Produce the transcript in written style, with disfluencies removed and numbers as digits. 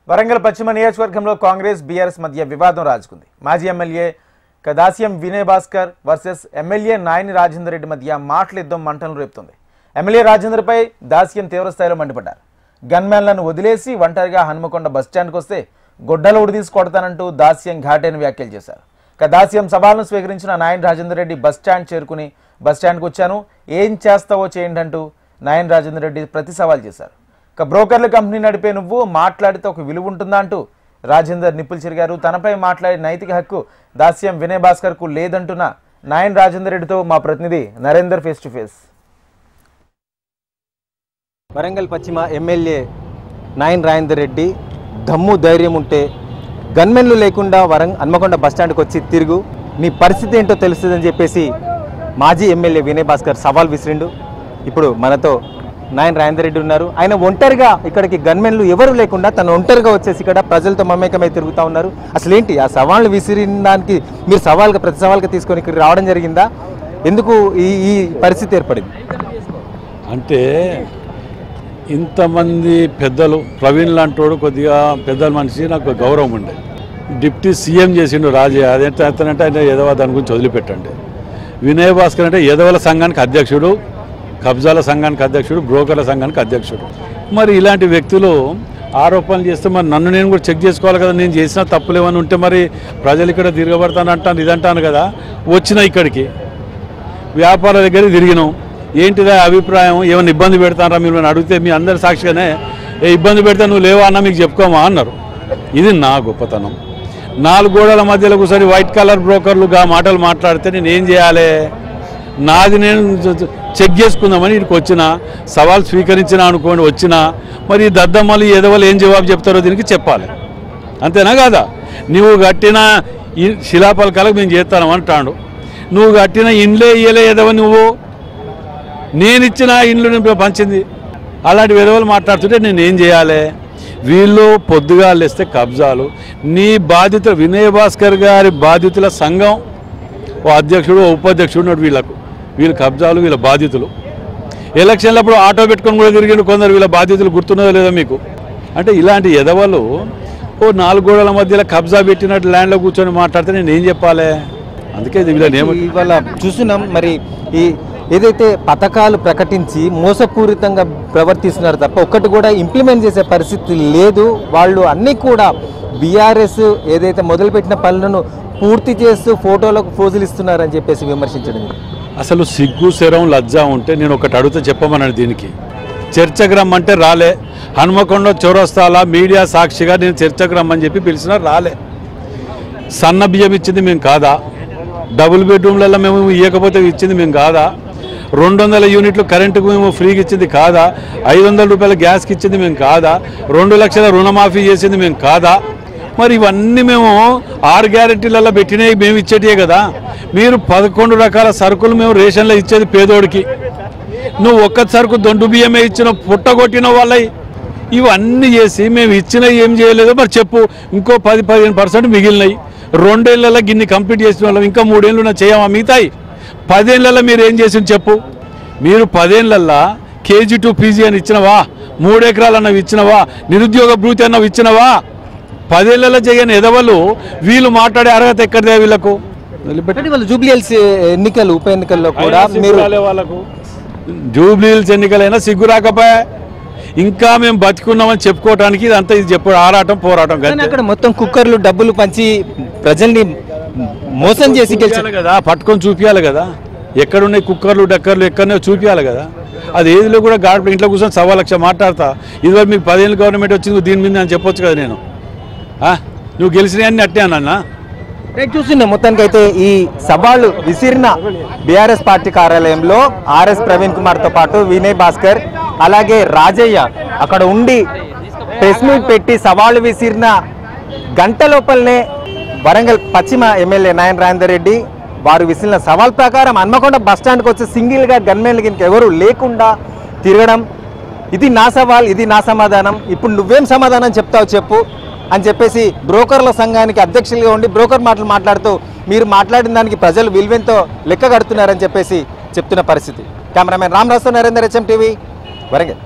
వరంగల్ పశ్చిమ నియోజకవర్గంలో కాంగ్రెస్ బీఆర్ఎస్ మధ్య వివాదం రాజుకుంది. మాజీ ఎమ్మెల్యే దాస్యం వినయ్ భాస్కర్ వర్సెస్ ఎమ్మెల్యే నాయని రాజేందర్ రెడ్డి మధ్య మాటల యుద్ధం మంటలను రేపుతుంది. ఎమ్మెల్యే రాజేందర్పై దాస్యం తీవ్రస్థాయిలో మండిపడ్డారు. గన్మ్యాన్లను వదిలేసి ఒంటరిగా హనుమకొండ బస్టాండ్కి వస్తే గొడ్డలు ఉడిదీసి కొడతానంటూ దాస్యం ఘాటైన వ్యాఖ్యలు చేశారు. దాస్యం సవాల్ను స్వీకరించిన నాయని రాజేందర్ రెడ్డి బస్టాండ్ చేరుకుని బస్టాండ్కి వచ్చాను, ఏం చేస్తావో చేయండి అంటూ నాయని రాజేందర్ రెడ్డి ప్రతి సవాల్ చేశారు. బ్రోకర్ల కంపెనీ నడిపే నువ్వు మాట్లాడితే ఒక విలువ ఉంటుందా అంటూ రాజేందర్ నిప్పులు చెరిగారు. తనపై మాట్లాడే నైతిక హక్కు దాస్యం వినయ్ భాస్కర్ కు లేదంటున్న నాయని రాజేందర్ రెడ్డితో మా ప్రతినిధి Narender face to face. Warangal పశ్చిమ ఎమ్మెల్యే నాయని రాజేందర్ రెడ్డి దమ్ము ధైర్యం ఉంటే గన్మెన్లు లేకుండా హన్మకొండ బస్టాండ్కి వచ్చి తిరుగు, నీ పరిస్థితి ఏంటో తెలుస్తుందని చెప్పేసి మాజీ ఎమ్మెల్యే వినయ్ భాస్కర్ సవాల్ విసిరిండు. ఇప్పుడు మనతో నాయని రాజేందర్ రెడ్డి ఉన్నారు. ఆయన ఒంటరిగా ఇక్కడికి గన్మెన్లు ఎవరు లేకుండా తను ఒంటరిగా వచ్చేసి ఇక్కడ ప్రజలతో మమేకమై తిరుగుతూ ఉన్నారు. అసలు ఏంటి ఆ సవాళ్ళు విసిరిన దానికి మీరు ప్రతి సవాల్గా తీసుకొని ఇక్కడ రావడం జరిగిందా? ఎందుకు ఈ పరిస్థితి ఏర్పడింది? అంటే ఇంతమంది పెద్దలు, ప్రవీణ్ లాంటోడు కొద్దిగా పెద్దల మనిషి, నాకు గౌరవం ఉండే. డిప్యూటీ సీఎం చేసిండు రాజే, అదేంటే అతనంటే ఆయన ఎదవ, దాని గురించి వదిలిపెట్టండి. వినయ్ భాస్కర్ అంటే ఎదవల సంఘానికి అధ్యక్షుడు, కబ్జాల సంఘానికి అధ్యక్షుడు, బ్రోకర్ల సంఘానికి అధ్యక్షుడు. మరి ఇలాంటి వ్యక్తులు ఆరోపణలు చేస్తే మరి నన్ను నేను కూడా చెక్ చేసుకోవాలి కదా. నేను చేసిన తప్పులు ఏమైనా ఉంటే మరి ప్రజలు ఇక్కడ తిరగబడతాను అంటాను, ఇదంటాను కదా. వచ్చిన ఇక్కడికి వ్యాపార దగ్గర తిరిగినాం, ఏంటిదా అభిప్రాయం, ఏమైనా ఇబ్బంది పెడతానరా మీరు అడిగితే మీ అందరి సాక్షిగానే ఇబ్బంది పెడతా నువ్వు లేవా అన్న మీకు చెప్పుకోమా అన్నారు. ఇది నా గొప్పతనం. 4 గోడల మధ్యలో కూర్చొని వైట్ కలర్ బ్రోకర్లుగా మాటలు మాట్లాడితే నేను ఏం చేయాలి? నాది నేను చెక్ చేసుకుందామని ఇక్కడికి వచ్చిన, సవాల్ స్వీకరించిన అనుకోండి వచ్చిన. మరి దద్దమ్మలు ఎదవలు ఏం జవాబు చెప్తారో దీనికి చెప్పాలి, అంతేనా కాదా? నువ్వు కట్టిన శిలాపలకాలకు మేము చేస్తాను అంటాడు. నువ్వు కట్టిన ఇండ్లే ఇయ్యలే ఎదవ, నువ్వు నేను ఇచ్చిన ఇండ్లు పంచింది. అలాంటి విధవలు మాట్లాడుతుంటే నేను ఏం చేయాలి? వీళ్ళు పొద్దుగా లేస్తే కబ్జాలు, నీ బాధ్యత వినయ్ భాస్కర్ గారి బాధ్యతల సంఘం ఓ అధ్యక్షుడు, ఓ ఉపాధ్యక్షుడు, వీళ్ళ కబ్జాలు, వీళ్ళ బాధ్యతలు. ఎలక్షన్లప్పుడు ఆటో పెట్టుకొని కూడా తిరిగిండు కొందరు, వీళ్ళ బాధ్యతలు గుర్తున్నదో లేదో మీకు? అంటే ఇలాంటి ఎదవలు ఓ 4 గోడల మధ్యలో కబ్జా పెట్టినట్టు ల్యాండ్లో కూర్చొని మాట్లాడితే నేను ఏం చెప్పాలి? అందుకే ఇవాళ చూస్తున్నాం. మరి ఈ ఏదైతే పథకాలు ప్రకటించి మోసపూరితంగా ప్రవర్తిస్తున్నారు తప్ప ఒక్కటి కూడా ఇంప్లిమెంట్ చేసే పరిస్థితి లేదు. వాళ్ళు అన్నీ కూడా బీఆర్ఎస్ ఏదైతే మొదలుపెట్టిన పనులను పూర్తి చేస్తూ ఫోటోలకు ఫోజులు ఇస్తున్నారని చెప్పేసి విమర్శించడం. అసలు సిగ్గు, శరం, లజ్జ ఉంటే నేను ఒకటి అడుగుతా చెప్పమన్నాడు. దీనికి చర్చకు రమ్మంటే రాలే. హనుమకొండ చౌరస్తాల మీడియా సాక్షిగా నేను చర్చకు రమ్మని చెప్పి పిలిచినా రాలే. సన్న బియ్యం ఇచ్చింది మేము కాదా? డబుల్ బెడ్రూమ్లలో మేము ఇవ్వకపోతే ఇచ్చింది మేము కాదా? 200 యూనిట్లు కరెంటుకు మేము ఫ్రీగా ఇచ్చింది కాదా? 500 రూపాయల గ్యాస్కి ఇచ్చింది మేము కాదా? 2 లక్షల రుణమాఫీ చేసింది మేము కాదా? మరి ఇవన్నీ మేము 6 గ్యారెంటీలలో పెట్టినవి మేము ఇచ్చేటివే కదా. మీరు 11 రకాల సరుకులు మేము రేషన్లో ఇచ్చేది పేదోడికి. నువ్వు ఒక్క సరుకు దొండు బియ్యమే ఇచ్చిన, పుట్టగొట్టిన వాళ్ళవి. ఇవన్నీ చేసి మేము ఇచ్చినవి ఏం చేయలేదో మరి చెప్పు. ఇంకో 10-15% మిగిలినవి. 2 ఏళ్లలో గిన్ని కంప్లీట్ చేసిన వాళ్ళం, ఇంకా 3 ఏళ్ళు చేయమా? మిగతాయి 10 ఏళ్లలో మీరు ఏం చేసి చెప్పు. మీరు 10 ఏళ్లలో KG to PG అని ఇచ్చినవా? 3 ఎకరాలు అన్నవి ఇచ్చినవా? నిరుద్యోగ భృతి అన్నవి ఇచ్చినవా? 10 ఏళ్లలో చేయని ఎదవలు వీళ్ళు మాట్లాడే అర్హత ఎక్కడిదే వీళ్ళకు? వాళ్ళు జూబ్లీహిల్స్ ఎన్నికలు, ఉప ఎన్నికల్లో కూడా వాళ్ళకు జూబ్లీహిల్స్ ఎన్నికలైనా సిగ్గు రాకపోయా? ఇంకా మేము బతికున్నామని చెప్పుకోవడానికి ఇదంతా ఇది చెప్పు ఆరాటం, పోరాటం. అక్కడ మొత్తం కుక్కర్లు డబ్బులు పంచి ప్రజల్ని మోసం చేసి గెలిచాలి కదా, పట్టుకొని చూపించాలి కదా. ఎక్కడున్నాయి కుక్కర్లు, డక్కర్లు, ఎక్కడనే చూపించాలి కదా. అది ఏదిలో కూడా గాడి ఇంట్లో కూర్చొని 1,00,000 మాట్లాడతా. ఇదివరకు మీకు 10 ఏళ్ళు గవర్నమెంట్ వచ్చింది, దీని మీద అని చెప్పొచ్చు కదా. నేను నువ్వు గెలిచినవన్నీ అట్టే అన్నా చూస్తున్నా. మొత్తానికి అయితే ఈ సవాళ్ళు విసిరిన బీఆర్ఎస్ పార్టీ కార్యాలయంలో ఆర్ఎస్ ప్రవీణ్ కుమార్తో పాటు వినయ్ భాస్కర్, అలాగే రాజయ్య అక్కడ ఉండి ప్రెస్ మీట్ పెట్టి సవాళ్ళు విసిరిన గంట లోపలనే వరంగల్ పశ్చిమ ఎమ్మెల్యే నాయని రాజేందర్ రెడ్డి వారు విసిరిన సవాల్ ప్రకారం హన్మకొండ బస్టాండ్కి వచ్చి సింగిల్గా గన్మెన్లు కింద ఎవరు లేకుండా తిరగడం. ఇది నా సవాల్, ఇది నా సమాధానం, ఇప్పుడు నువ్వేం సమాధానం చెప్తావు చెప్పు అని చెప్పేసి బ్రోకర్ల సంఘానికి అధ్యక్షులుగా ఉండి బ్రోకర్ మాటలు మాట్లాడుతూ మీరు మాట్లాడిన దానికి ప్రజలు విలువెంతో లెక్క కడుతున్నారని చెప్పేసి చెప్తున్న పరిస్థితి. Cameraman Ramaraju, Narender, HM TV, Warangal.